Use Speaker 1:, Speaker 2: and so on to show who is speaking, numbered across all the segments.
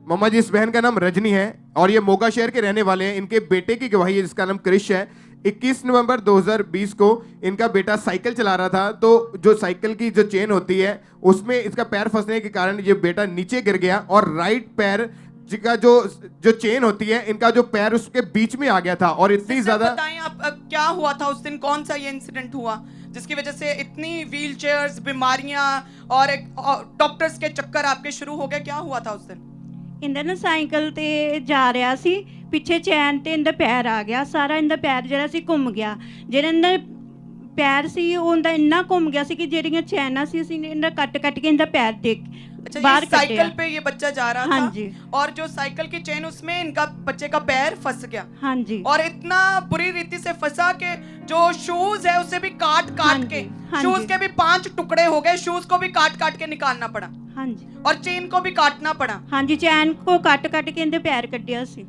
Speaker 1: मम्मा जी, इस बहन का नाम रजनी है और ये मोगा शहर के रहने वाले हैं। इनके बेटे की गवाही है जिसका नाम क्रिश है। 21 नवंबर 2020 को इनका बेटा साइकिल चला रहा था, तो जो साइकिल की जो चेन होती है उसमें इसका पैर फंसने के कारण ये बेटा नीचे गिर गया और राइट पैर का जो चेन होती है, इनका जो पैर उसके बीच में आ गया था। और इतनी ज्यादा
Speaker 2: बताएं आप, क्या हुआ था उस दिन, कौन सा ये इंसिडेंट हुआ जिसकी वजह से इतनी व्हीलचेयर्स, बीमारियां और डॉक्टर्स के चक्कर आपके शुरू हो गए? क्या हुआ था उस दिन?
Speaker 3: इंदा ना साइकिल ते जा रहा सी, पिछे चैन ते इंदा पैर आ गया, सारा इंदा पैर जरा सी घुम गया। जेड़ा इंदा पैर सी उनदा इन्ना घुम गया सी कि जेड़ियां चैना सी इंदा कट के इंदा पैर देख
Speaker 2: अच्छा,
Speaker 3: बाहर
Speaker 2: ये साइकिल पे ये बच्चा जा रहा
Speaker 3: हाँ
Speaker 2: था
Speaker 3: जी।
Speaker 2: और जो साइकिल की चेन उसमें इनका बच्चे का पैर फंस गया।
Speaker 3: हाँ जी।
Speaker 2: और इतना बुरी रीति से फंसा के जो शूज है उसे भी काट के शूज के भी 5 टुकड़े हो गए, शूज को भी काट के निकालना पड़ा।
Speaker 3: हाँ जी।
Speaker 2: और चेन को भी काटना पड़ा।
Speaker 3: हाँ जी, चैन को काट के इंदे पैर कटिया सी।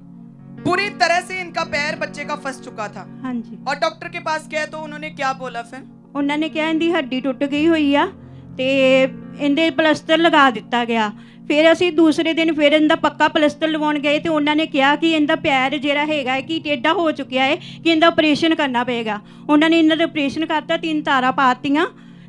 Speaker 2: पूरी तरह से इनका पैर बच्चे का फंस चुका था।
Speaker 3: हाँ जी।
Speaker 2: और डॉक्टर के पास गए तो उन्होंने क्या बोला फिर?
Speaker 3: उन्होंने कहा इनकी हड्डी टुट गई हुई आ ते इनदे प्लस्तर लगा दिता गया। फिर असी दूसरे दिन फिर इनका पक्का प्लस्तर लवाउण गए तो उन्होंने कहा कि इनका पैर जिहड़ा हैगा है कि टेढ़ा हो चुका है कि इनका ऑपरेशन करना पेगा। उन्होंने इन्होंने ऑपरेशन करता, 3 तारा पातियां।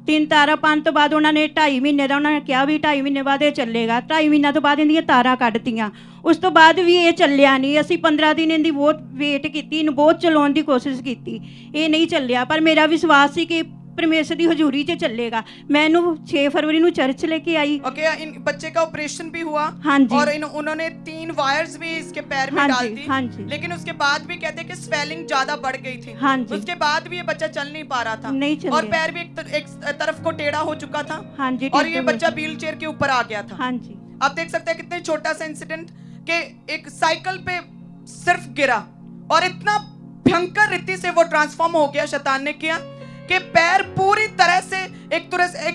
Speaker 3: 3 तारा पाने तो बाद उन्होंने 2.5 महीने का उन्होंने कहा भी 2.5 महीने बाद ये चलेगा। 2.5 महीनों तो बाद इनकी तारा कढ़तियां। उस तो बाद भी ये चलिया नहीं। असी 15 दिन इनकी बहुत वेट की, इन्हूं बहुत चलाउण की कोशिश की, ये नहीं चलिया। पर मेरा विश्वास सी कि परमेश्वर की हजूरी च चलेगा। मैं इनू 6 फरवरी को चर्च लेके आई।
Speaker 2: ओके, इन बच्चे का ऑपरेशन भी हुआ।
Speaker 3: हाँ जी।
Speaker 2: और उन्होंने 3 वायर्स भी इसके पैर में
Speaker 3: हाँ
Speaker 2: डाल
Speaker 3: जी,
Speaker 2: दी।
Speaker 3: हाँ जी।
Speaker 2: लेकिन उसके बाद भी कहते कि स्वेलिंग ज्यादा बढ़ गई थी।
Speaker 3: हाँ जी।
Speaker 2: उसके बाद भी ये बच्चा चल नहीं पा रहा था।
Speaker 3: नहीं चल
Speaker 2: और
Speaker 3: रहा।
Speaker 2: पैर भी एक तरफ को टेढ़ा हो चुका था।
Speaker 3: हाँ जी।
Speaker 2: और ये बच्चा व्हील चेयर के ऊपर आ गया था।
Speaker 3: हाँ जी।
Speaker 2: आप देख सकते हैं कितने छोटा सा इंसिडेंट कि एक साइकिल पे सिर्फ गिरा और इतना भयंकर रीति से वो ट्रांसफॉर्म हो गया, शैतान ने किया कि पैर पूरी तरह से एक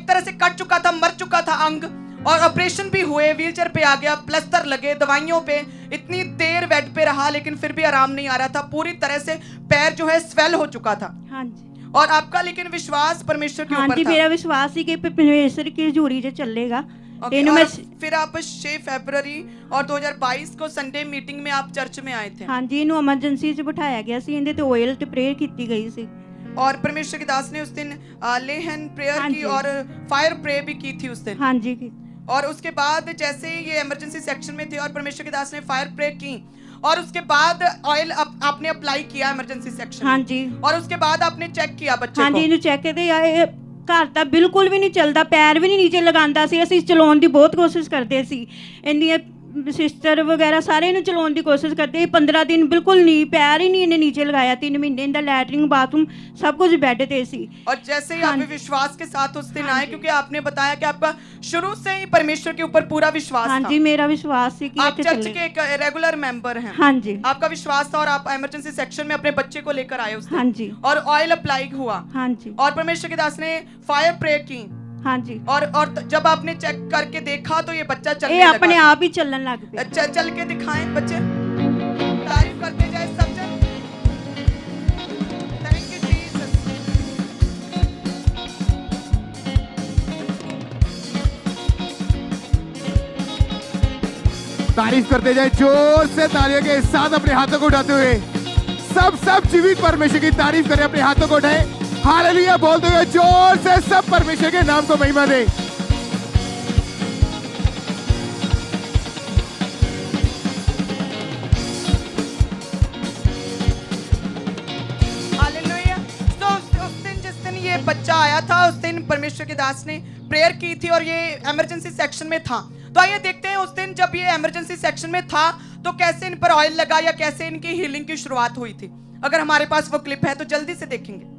Speaker 2: तरह से कट चुका था, मर चुका था अंग। और ऑपरेशन भी हुए, व्हीलचेयर पे आ गया, प्लास्टर लगे, दवाइयों पे, इतनी देर बेड पे रहा लेकिन फिर भी आराम नहीं आ रहा था। पूरी तरह से पैर जो है स्वेल हो चुका था।
Speaker 3: हाँ जी।
Speaker 2: और आपका लेकिन विश्वास परमेश्वर के ऊपर था।
Speaker 3: हाँ जी, मेरा विश्वास ही कि परमेश्वर की हजूरी से चलेगा।
Speaker 2: और फिर आप 6 फरवरी और 2022 को संडे मीटिंग में आप चर्च में आए थे।
Speaker 3: हाँ जी, इन्हू एमरजेंसी से बिठाया गया सी, इनदे ते ऑयल ते प्रेयर की गई सी।
Speaker 2: और परमेश्वर के दास ने उस दिन लेहन प्रेयर की और फायर प्रे भी की थी उस दिन।
Speaker 3: हाँ जी।
Speaker 2: और उसके बाद जैसे ही ये इमरजेंसी सेक्शन में थे और परमेश्वर के दास ने फायर प्रे की और उसके बाद ऑयल आपने अप्लाई किया इमरजेंसी सेक्शन।
Speaker 3: हाँ जी।
Speaker 2: और उसके बाद आपने चेक किया बच्चे
Speaker 3: हाँ
Speaker 2: को।
Speaker 3: जी, इन्हू चेक करते आए, घर ਤਾਂ बिल्कुल भी नहीं चलता, पैर भी नहीं नीचे लगांदा सी। ਅਸੀਂ ਚਲਾਉਣ ਦੀ बहुत कोशिश करते सी। ਇੰਨੀਆਂ सिस्टर वगैरह सारे इन्हें चलाने की कोशिश करते। 15 दिन बिल्कुल नहीं, पैर ही नहीं इन्हें नीचे लगाया। 3 महीने इनका लैटरिन बाथरूम सब कुछ बेड पे सी।
Speaker 2: और जैसे ही आप विश्वास के साथ उस दिन आए, क्योंकि आपने बताया कि आपका शुरू से ही परमेश्वर के ऊपर पूरा विश्वास
Speaker 3: हाँ
Speaker 2: था।
Speaker 3: जी, मेरा विश्वास है कि
Speaker 2: आप चर्च के एक रेगुलर मेंबर हैं।
Speaker 3: हाँ जी।
Speaker 2: आपका विश्वास था और आप इमरजेंसी सेक्शन में अपने बच्चे को लेकर आए उस दिन।
Speaker 3: हाँ जी।
Speaker 2: और ऑयल अप्लाई हुआ।
Speaker 3: हाँ जी।
Speaker 2: और परमेश्वर के दास ने फायर प्रे की।
Speaker 3: हाँ जी।
Speaker 2: और जब आपने चेक करके देखा तो ये बच्चा चलने
Speaker 3: लगा, अपने आप ही चलने लग
Speaker 2: गया। चल के दिखाएं बच्चे, तारीफ करते जाए सब जन। Thank you Jesus.
Speaker 1: तारीफ करते जाए जोर से, तालियों के साथ अपने हाथों को उठाते हुए सब जीवित परमेश्वर की तारीफ करें। अपने हाथों को उठाएं, हालेलुया बोलते हुए जोर से सब परमेश्वर के नाम को महिमा दें।
Speaker 2: हालेलुया। तो उस दिन जिस दिन ये बच्चा आया था उस दिन परमेश्वर के दास ने प्रेयर की थी और ये इमरजेंसी सेक्शन में था। तो आइए देखते हैं उस दिन जब ये इमरजेंसी सेक्शन में था तो कैसे इन पर ऑयल लगा या कैसे इनकी हीलिंग की शुरुआत हुई थी। अगर हमारे पास वो क्लिप है तो जल्दी से देखेंगे।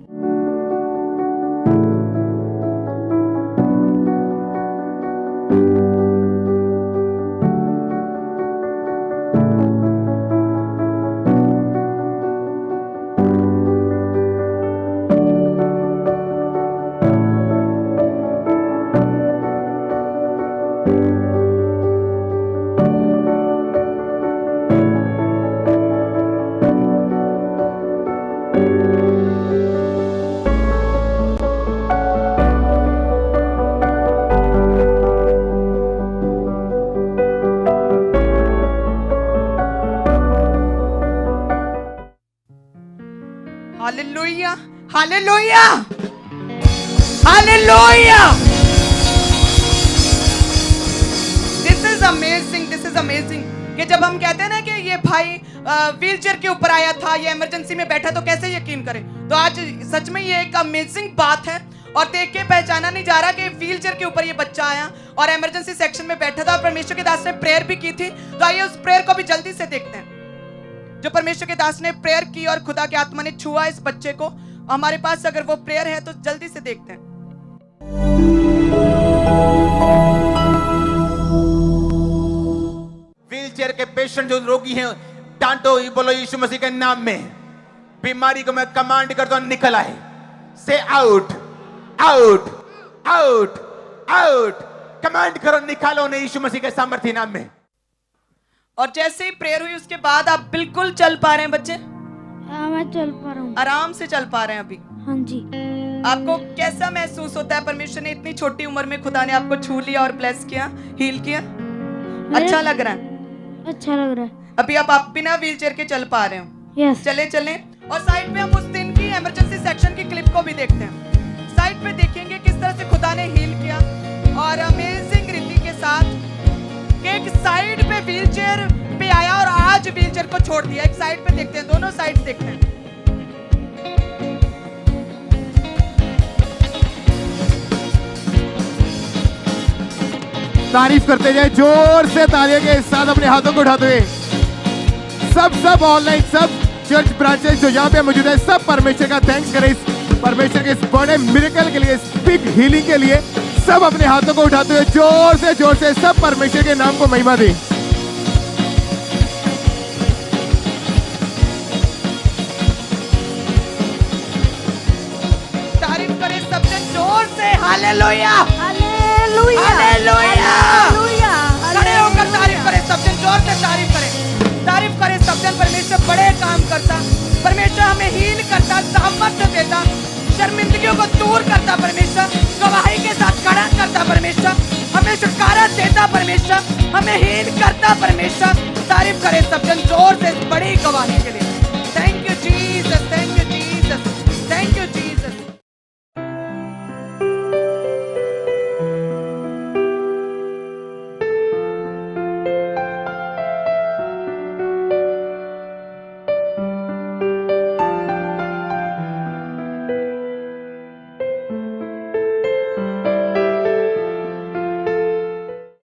Speaker 2: Hallelujah, hallelujah, hallelujah. This is amazing, this is amazing कि जब हम कहते हैं ना कि ये भाई व्हीलचेयर के ऊपर आया था, ये इमरजेंसी में बैठा, तो कैसे यकीन करें। तो आज सच में ये एक अमेजिंग बात है और देख के पहचाना नहीं जा रहा कि व्हीलचेयर के ऊपर ये बच्चा आया और इमरजेंसी सेक्शन में बैठा था और परमेश्वर के दास ने प्रेयर भी की थी। तो आइए उस प्रेयर को भी जल्दी से देखते हैं जो परमेश्वर के दास ने प्रेयर की और खुदा की आत्मा ने छुआ इस बच्चे को। हमारे पास अगर वो प्रेयर है तो जल्दी से देखते हैं।
Speaker 4: व्हीलचेयर के पेशेंट जो रोगी हैं, डांटो, ये बोलो यीशु मसीह के नाम में, बीमारी को मैं कमांड करता हूं निकल आए। से out, out, out, out, command करो, निकालो उन्हें यीशु मसीह के सामर्थ्य नाम में।
Speaker 2: और जैसे ही प्रेयर हुई उसके बाद आप बिल्कुल चल पा रहे हैं बच्चे?
Speaker 5: हाँ, मैं चल पा रहा हूँ।
Speaker 2: आराम से चल पा रहे हैं अभी?
Speaker 5: हाँ जी।
Speaker 2: आपको कैसा महसूस होता है? परमेश्वर ने इतनी छोटी उम्र में खुदा ने आपको छू लिया और ब्लेस किया, हील किया, अच्छा लग रहा है?
Speaker 5: अच्छा लग रहा है।
Speaker 2: अभी आप बिना व्हीलचेयर के चल पा रहे हो?
Speaker 5: यस।
Speaker 2: चले चले। और साइड पे हम उस दिन की इमरजेंसी सेक्शन की क्लिप को भी देखते हैं। साइड पे देखेंगे किस तरह से खुदा ने हील किया और अमेजिंग रीति के साथ कि एक साइड पे व्हीलचेयर पे आया और आज व्हीलचेयर को छोड़ दिया। एक साइड पे देखते हैं, दोनों साइड देखते हैं।
Speaker 1: तारीफ करते जाए जोर से, तालियों के साथ अपने हाथों को उठाते हुए। सब ऑनलाइन, सब चर्च ब्रांचेस जो यहाँ पे मौजूद है, सब परमेश्वर का थैंक्स करें इस परमेश्वर के इस बड़े मिरेकल के लिए, इस बिग हीलिंग के लिए। सब अपने हाथों को उठाते हुए जोर से सब परमेश्वर के नाम को महिमा दें।
Speaker 2: तारीफ करें सबसे जोर से। Hallelujah,
Speaker 5: hallelujah,
Speaker 2: hallelujah.
Speaker 5: हालेलुया।
Speaker 2: खड़े होकर तारीफ करें सबसे जोर से, तारीफ करें, तारीफ करें सबसे। परमेश्वर बड़े काम करता, परमेश्वर हमें हील करता, सामर्थ्य देता, शर्मिंदगियों को दूर करता परमेश्वर, गवाही के साथ खड़ा करता परमेश्वर, हमें छुटकारा देता परमेश्वर, हमें हील करता परमेश्वर। तारीफ करें सब जन जोर से इस बड़ी गवाही के लिए। Thank you ji.